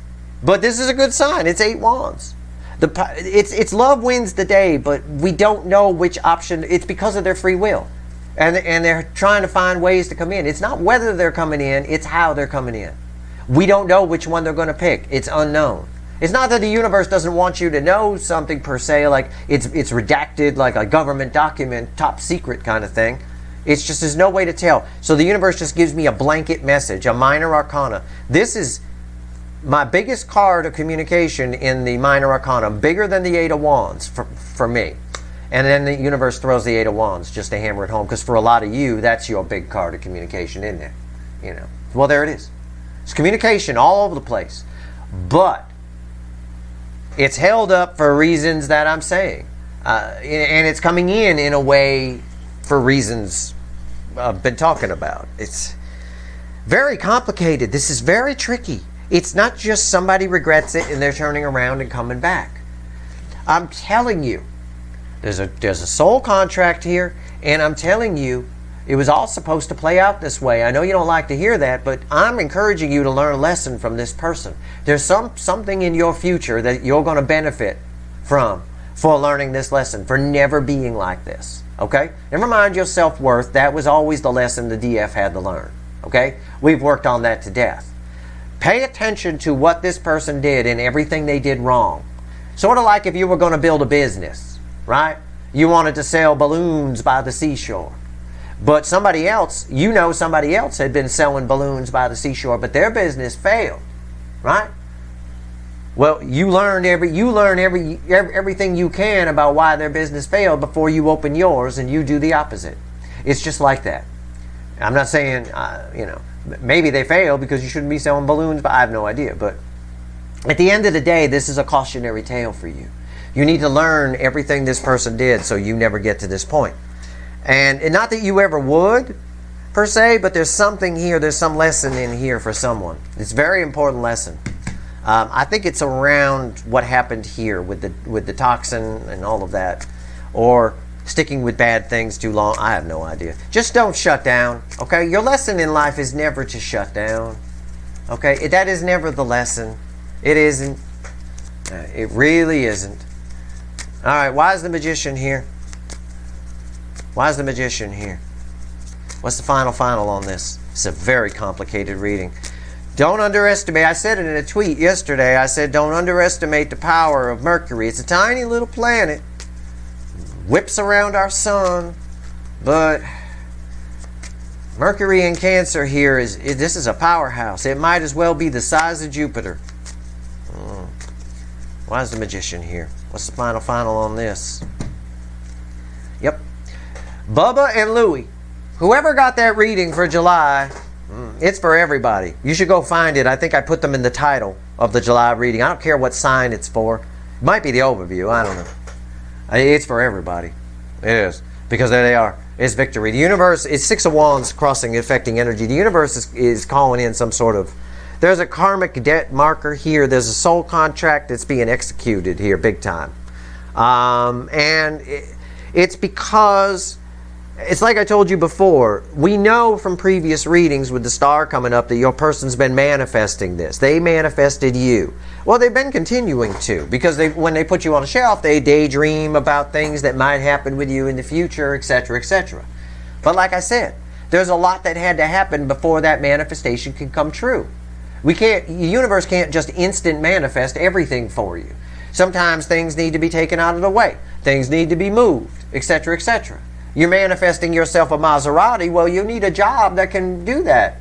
But this is a good sign. It's 8 wands. It's love wins the day, but we don't know which option. It's because of their free will. And they're trying to find ways to come in. It's not whether they're coming in, it's how they're coming in. We don't know which one they're going to pick. It's unknown. It's not that the universe doesn't want you to know something per se, like it's redacted like a government document, top secret kind of thing. It's just there's no way to tell. So the universe just gives me a blanket message, a minor arcana. This is my biggest card of communication in the minor arcana, bigger than the 8 of wands for me. And then the universe throws the 8 of wands just to hammer it home, because for a lot of you, that's your big card of communication in there. You know. Well, there it is. It's communication all over the place. But it's held up for reasons that I'm saying. And it's coming in a way for reasons I've been talking about. It's very complicated. This is very tricky. It's not just somebody regrets it and they're turning around and coming back. I'm telling you, there's a soul contract here, and I'm telling you, it was all supposed to play out this way. I know you don't like to hear that, but I'm encouraging you to learn a lesson from this person. There's something in your future that you're going to benefit from for learning this lesson, for never being like this. Okay? Never mind your self-worth. That was always the lesson the DF had to learn. Okay? We've worked on that to death. Pay attention to what this person did and everything they did wrong. Sort of like if you were going to build a business, right? You wanted to sell balloons by the seashore. But somebody else, somebody else had been selling balloons by the seashore, but their business failed, right? Well, you learn everything you can about why their business failed before you open yours, and you do the opposite. It's just like that. I'm not saying, maybe they failed because you shouldn't be selling balloons, but I have no idea. But at the end of the day, this is a cautionary tale for you. You need to learn everything this person did so you never get to this point. And not that you ever would, per se, but there's something here, there's some lesson in here for someone. It's a very important lesson. I think it's around what happened here with the toxin and all of that, or sticking with bad things too long. I have no idea. Just don't shut down, okay? Your lesson in life is never to shut down, okay? That is never the lesson. It isn't. It really isn't. All right, why is the Magician here? Why is the Magician here? What's the final on this? It's a very complicated reading. Don't underestimate, I said it in a tweet yesterday, I said don't underestimate the power of Mercury. It's a tiny little planet. Whips around our sun. But Mercury in Cancer here, this is a powerhouse. It might as well be the size of Jupiter. Why is the Magician here? What's the final on this? Yep. Bubba and Louie, whoever got that reading for July, it's for everybody. You should go find it. I think I put them in the title of the July reading. I don't care what sign it's for. It might be the overview. I don't know. It's for everybody. It is. Because there they are. It's victory. The universe is 6 of wands crossing, affecting energy. The universe is calling in some sort of... There's a karmic debt marker here. There's a soul contract that's being executed here big time. And it's because It's like I told you before, we know from previous readings with the star coming up that your person's been manifesting this. They manifested you. Well, they've been continuing to, because when they put you on a shelf, they daydream about things that might happen with you in the future, etc., etc. But like I said, there's a lot that had to happen before that manifestation can come true. The universe can't just instant manifest everything for you. Sometimes things need to be taken out of the way. Things need to be moved, etc., etc. You're manifesting yourself a Maserati, well, you need a job that can do that.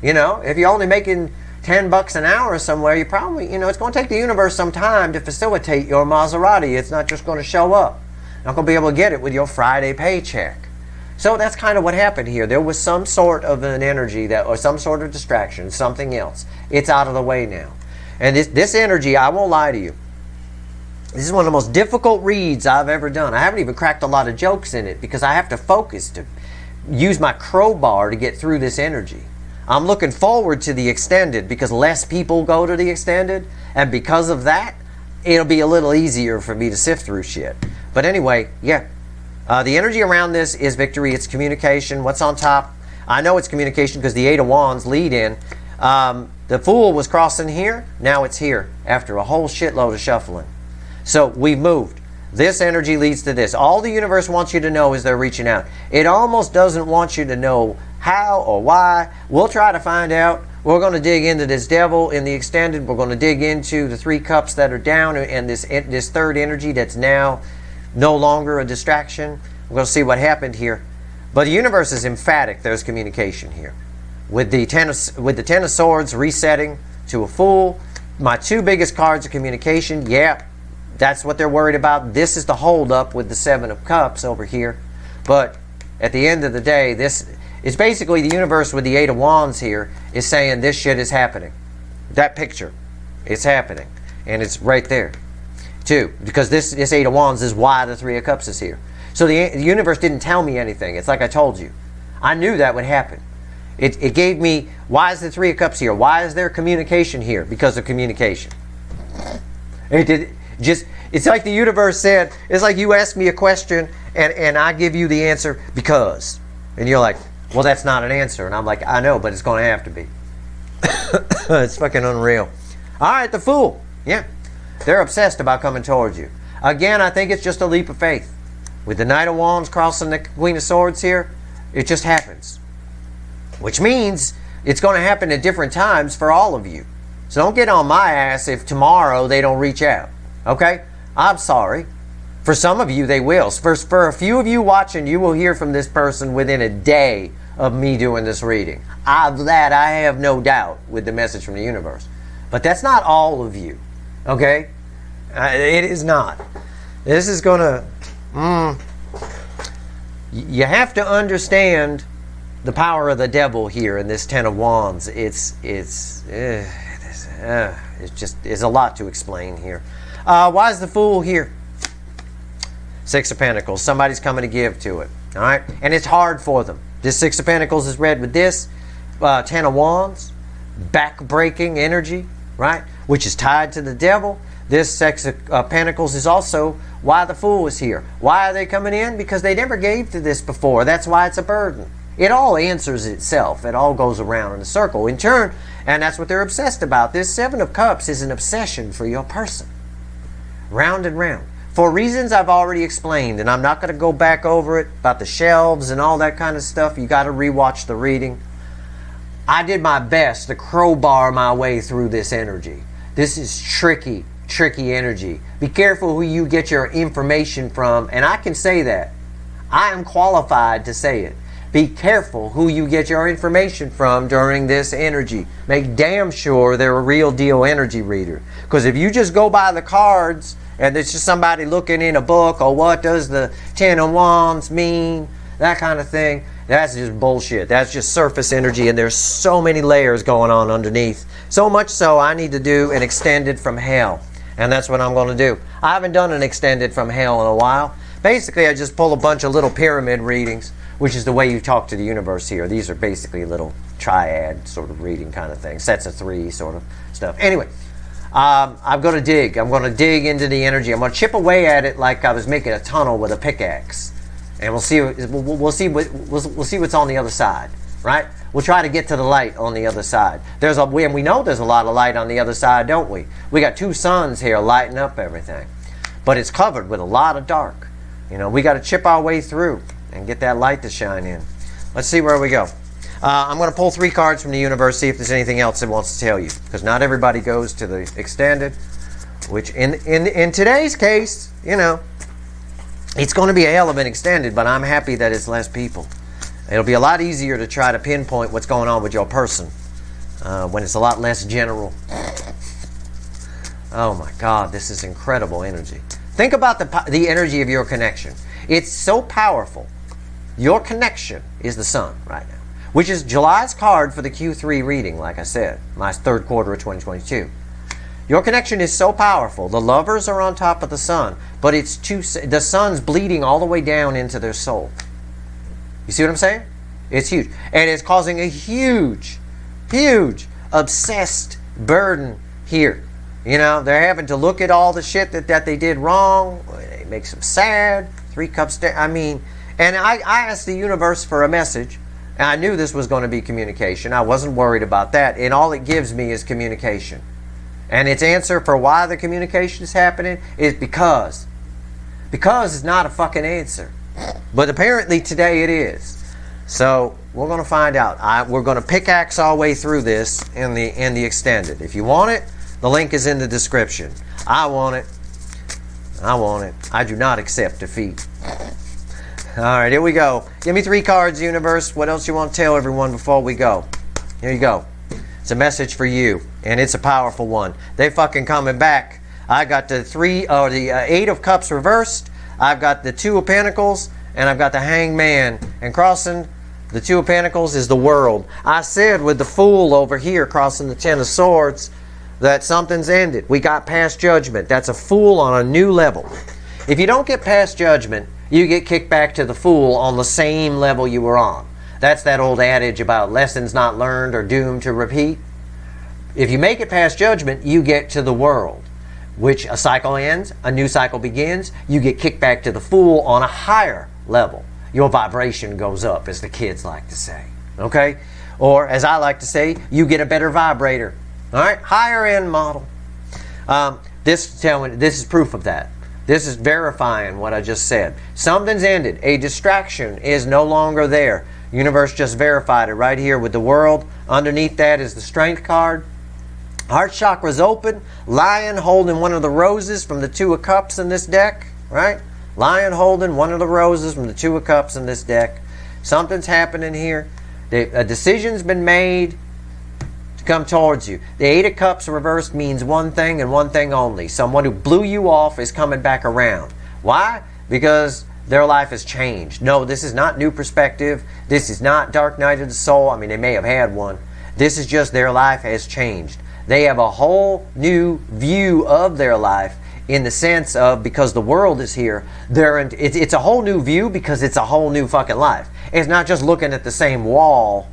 You know, if you're only making $10 an hour somewhere, you probably, it's going to take the universe some time to facilitate your Maserati. It's not just going to show up. You're not going to be able to get it with your Friday paycheck. So that's kind of what happened here. There was some sort of an energy or some sort of distraction, something else. It's out of the way now. And this energy, I won't lie to you, this is one of the most difficult reads I've ever done. I haven't even cracked a lot of jokes in it because I have to focus to use my crowbar to get through this energy. I'm looking forward to the extended because less people go to the extended, and because of that, it'll be a little easier for me to sift through shit. But anyway, yeah. The energy around this is victory. It's communication. What's on top? I know it's communication because the Eight of Wands lead in. The Fool was crossing here. Now it's here after a whole shitload of shuffling. So we've moved. This energy leads to this. All the universe wants you to know is they're reaching out. It almost doesn't want you to know how or why. We'll try to find out. We're going to dig into this devil in the extended. We're going to dig into the 3 cups that are down and this third energy that's now no longer a distraction. We're going to see what happened here. But the universe is emphatic. There's communication here. With the Ten of Swords resetting to a Fool, my 2 biggest cards of communication, yeah, that's what they're worried about. This is the holdup with the 7 of Cups over here. But at the end of the day, it's basically the universe with the 8 of Wands here is saying this shit is happening. That picture, it's happening. And it's right there, too. Because this 8 of Wands is why the 3 of Cups is here. So the universe didn't tell me anything. It's like I told you. I knew that would happen. It gave me, why is the 3 of Cups here? Why is there communication here? Because of communication. It's like the universe said, it's like you ask me a question and I give you the answer because. And you're like, well, that's not an answer. And I'm like, I know, but it's going to have to be. It's fucking unreal. All right, the Fool. Yeah. They're obsessed about coming towards you. Again, I think it's just a leap of faith. With the Knight of Wands crossing the Queen of Swords here, it just happens. Which means it's going to happen at different times for all of you. So don't get on my ass if tomorrow they don't reach out. Okay? I'm sorry. For some of you, they will. For a few of you watching, you will hear from this person within a day of me doing this reading. Of that, I have no doubt with the message from the universe. But that's not all of you. Okay? It is not. This is going to... You have to understand the power of the devil here in this 10 of Wands. It's a lot to explain here. Why is the Fool here? 6 of Pentacles. Somebody's coming to give to it. All right? And it's hard for them. This 6 of Pentacles is read with this 10 of Wands. Back-breaking energy, right? Which is tied to the devil. This 6 of Pentacles is also why the Fool is here. Why are they coming in? Because they never gave to this before. That's why it's a burden. It all answers itself. It all goes around in a circle. In turn, and that's what they're obsessed about. This 7 of Cups is an obsession for your person. Round and round. For reasons I've already explained, and I'm not going to go back over it, about the shelves and all that kind of stuff. You got to rewatch the reading. I did my best to crowbar my way through this energy. This is tricky energy. Be careful who you get your information from, and I can say that. I am qualified to say it. Be careful who you get your information from during this energy. Make damn sure they're a real deal energy reader. Because if you just go by the cards and it's just somebody looking in a book, or what does the 10 of Wands mean, that kind of thing, that's just bullshit. That's just surface energy, and there's so many layers going on underneath. So much so I need to do an extended from hell. And that's what I'm going to do. I haven't done an extended from hell in a while. Basically, I just pull a bunch of little pyramid readings, which is the way you talk to the universe here. These are basically little triad sort of reading kind of thing. Sets of 3 sort of stuff. Anyway, I'm going to dig. I'm going to dig into the energy. I'm going to chip away at it like I was making a tunnel with a pickaxe. and we'll see what's on the other side, right? We'll try to get to the light on the other side. And we know there's a lot of light on the other side, don't we? We got two suns here lighting up everything, but it's covered with a lot of dark. We got to chip our way through and get that light to shine in. Let's see where we go. I'm going to pull 3 cards from the universe, see if there's anything else it wants to tell you, because not everybody goes to the extended, which in today's case, it's going to be a hell of an extended, but I'm happy that it's less people. It'll be a lot easier to try to pinpoint what's going on with your person when it's a lot less general. Oh my God, this is incredible energy. Think about the energy of your connection. It's so powerful. Your connection is the sun right now, which is July's card for the Q3 reading, like I said, my third quarter of 2022. Your connection is so powerful. The lovers are on top of the sun, but the sun's bleeding all the way down into their soul. You see what I'm saying? It's huge. And it's causing a huge, huge, obsessed burden here. They're having to look at all the shit that they did wrong. It makes them sad. 3 cups down. And I asked the universe for a message. And I knew this was going to be communication. I wasn't worried about that. And all it gives me is communication. And its answer for why the communication is happening is because. Because is not a fucking answer. But apparently today it is. So we're going to find out. We're going to pickaxe our way through this in the extended. If you want it, the link is in the description. I want it. I want it. I do not accept defeat. All right, here we go. Give me 3 cards, universe. What else you want to tell everyone before we go? Here you go. It's a message for you, and it's a powerful one. They fucking coming back. I got the 8 of Cups reversed. I've got the 2 of Pentacles, and I've got the Hanged Man. And crossing the 2 of Pentacles is the World. I said with the Fool over here crossing the 10 of Swords that something's ended. We got past judgment. That's a Fool on a new level. If you don't get past judgment, you get kicked back to the Fool on the same level you were on. That's that old adage about lessons not learned are doomed to repeat. If you make it past judgment, you get to the World, which a cycle ends, a new cycle begins. You get kicked back to the Fool on a higher level. Your vibration goes up, as the kids like to say. Okay? Or, as I like to say, you get a better vibrator. All right? Higher end model. This is proof of that. This is verifying what I just said. Something's ended. A distraction is no longer there. Universe just verified it right here with the World. Underneath that is the Strength card. Heart chakra's open. Lion holding one of the roses from the 2 of Cups in this deck. Right? Lion holding one of the roses from the 2 of Cups in this deck. Something's happening here. A decision's been made to come towards you. The 8 of Cups reversed means one thing and one thing only. Someone who blew you off is coming back around. Why? Because their life has changed. No, this is not new perspective. This is not dark night of the soul. They may have had one. This is just their life has changed. They have a whole new view of their life in the sense of, because the World is here, it's a whole new view because it's a whole new fucking life. It's not just looking at the same wall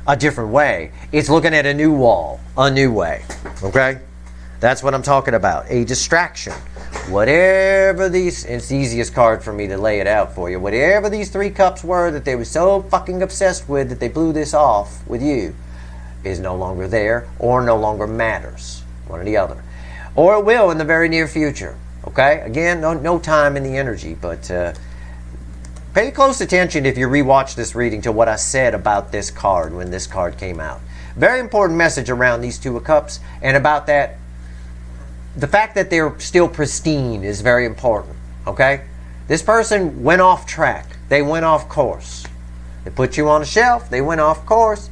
a different way. It's looking at a new wall a new way. Okay? That's what I'm talking about. A distraction. Whatever these, it's the easiest card for me to lay it out for you. Whatever these 3 cups were that they were so fucking obsessed with that they blew this off with you is no longer there or no longer matters. One or the other. Or it will in the very near future. Okay? Again, no time in the energy, but pay close attention if you rewatch this reading to what I said about this card when this card came out. Very important message around these 2 of Cups, and about that, the fact that they're still pristine is very important. Okay? This person went off track. They went off course. They put you on a shelf. They went off course.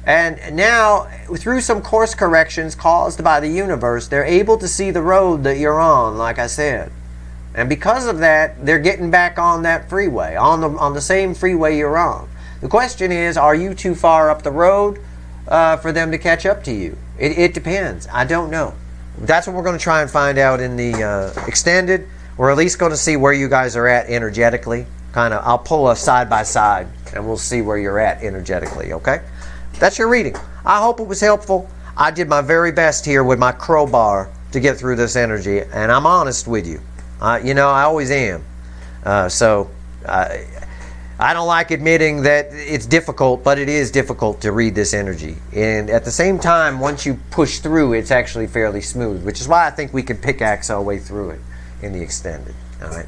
And now, through some course corrections caused by the universe, they're able to see the road that you're on, like I said. And because of that, they're getting back on that freeway, on the same freeway you're on. The question is, are you too far up the road for them to catch up to you? It depends. I don't know. That's what we're going to try and find out in the extended. We're at least going to see where you guys are at energetically. I'll pull a side by side, and we'll see where you're at energetically, okay? That's your reading. I hope it was helpful. I did my very best here with my crowbar to get through this energy, and I'm honest with you. I always am. I don't like admitting that it's difficult, but it is difficult to read this energy. And at the same time, once you push through, it's actually fairly smooth, which is why I think we can pickaxe our way through it in the extended. All right.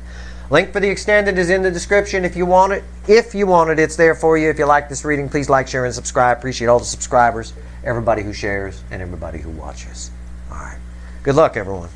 Link for the extended is in the description if you want it. If you want it, it's there for you. If you like this reading, please like, share, and subscribe. Appreciate all the subscribers, everybody who shares, and everybody who watches. All right. Good luck, everyone.